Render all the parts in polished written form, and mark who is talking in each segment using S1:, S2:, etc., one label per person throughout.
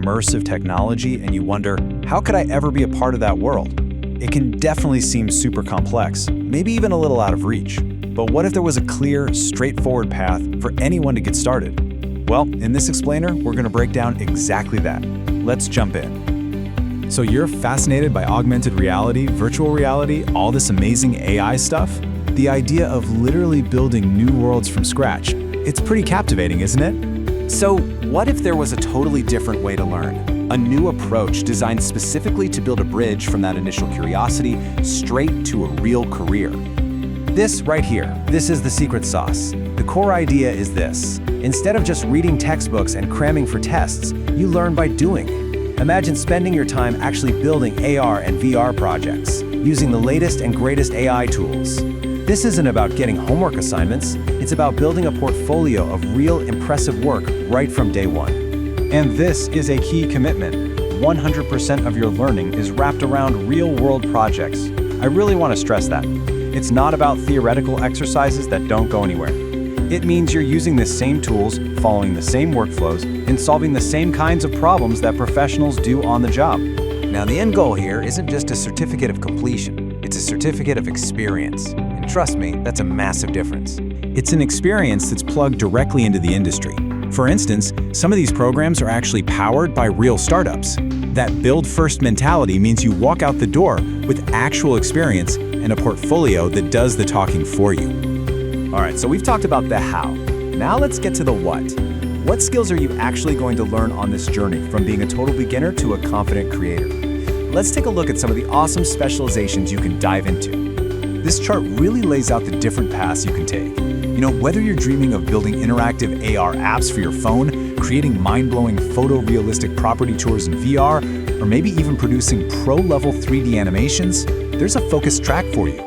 S1: immersive technology and you wonder, how could I ever be a part of that world? It can definitely seem super complex, maybe even a little out of reach. But what if there was a clear, straightforward path for anyone to get started? Well, in this explainer, we're going to break down exactly that. Let's jump in. So you're fascinated by augmented reality, virtual reality, all this amazing AI stuff? The idea of literally building new worlds from scratch. It's pretty captivating, isn't it?
S2: So what if there was a totally different way to learn? A new approach designed specifically to build a bridge from that initial curiosity straight to a real career.
S1: This right here, this is the secret sauce. The core idea is this. Instead of just reading textbooks and cramming for tests, you learn by doing. Imagine spending your time actually building AR and VR projects, using the latest and greatest AI tools. This isn't about getting homework assignments, it's about building a portfolio of real impressive work right from day one. And this is a key commitment. 100% of your learning is wrapped around real-world projects. I really want to stress that. It's not about theoretical exercises that don't go anywhere. It means you're using the same tools, following the same workflows, and solving the same kinds of problems that professionals do on the job.
S2: Now, the end goal here isn't just a certificate of completion, it's a certificate of experience. And trust me, that's a massive difference.
S1: It's an experience that's plugged directly into the industry. For instance, some of these programs are actually powered by real startups. That build-first mentality means you walk out the door with actual experience and a portfolio that does the talking for you.
S2: All right, so we've talked about the how. Now let's get to the what. What skills are you actually going to learn on this journey from being a total beginner to a confident creator? Let's take a look at some of the awesome specializations you can dive into. This chart really lays out the different paths you can take. You know, whether you're dreaming of building interactive AR apps for your phone, creating mind-blowing photorealistic property tours in VR, or maybe even producing pro-level 3D animations, there's a focused track for you.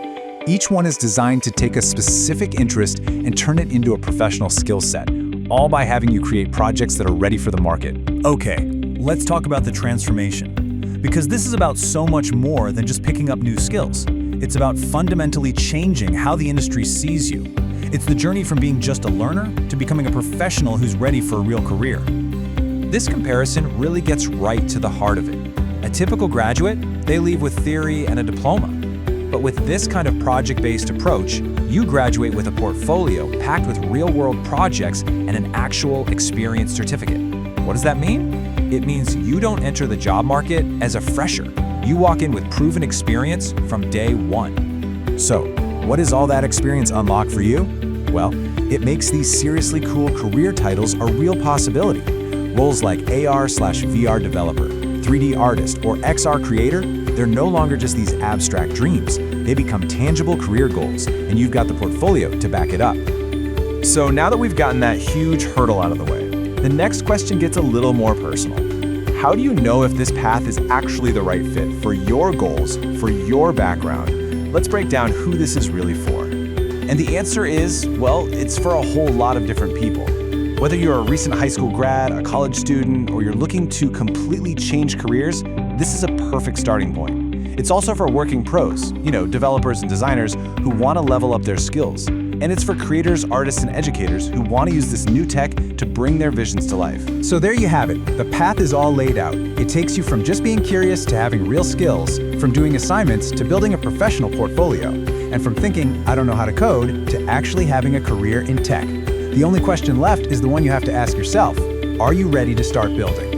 S2: Each one is designed to take a specific interest and turn it into a professional skill set, all by having you create projects that are ready for the market.
S1: Okay, let's talk about the transformation. Because this is about so much more than just picking up new skills. It's about fundamentally changing how the industry sees you. It's the journey from being just a learner to becoming a professional who's ready for a real career. This comparison really gets right to the heart of it. A typical graduate, they leave with theory and a diploma. But with this kind of project-based approach, you graduate with a portfolio packed with real-world projects and an actual experience certificate. What does that mean? It means you don't enter the job market as a fresher. You walk in with proven experience from day one. So, what does all that experience unlock for you? Well, it makes these seriously cool career titles a real possibility. Roles like AR/VR developer, 3D artist, or XR creator, they're no longer just these abstract dreams. They become tangible career goals, and you've got the portfolio to back it up. So now that we've gotten that huge hurdle out of the way, the next question gets a little more personal. How do you know if this path is actually the right fit for your goals, for your background? Let's break down who this is really for. And the answer is, well, it's for a whole lot of different people. Whether you're a recent high school grad, a college student, or you're looking to completely change careers, this is a perfect starting point. It's also for working pros, developers and designers who want to level up their skills. And it's for creators, artists, and educators who want to use this new tech to bring their visions to life. So there you have it. The path is all laid out. It takes you from just being curious to having real skills, from doing assignments to building a professional portfolio, and from thinking, I don't know how to code, to actually having a career in tech. The only question left is the one you have to ask yourself. Are you ready to start building?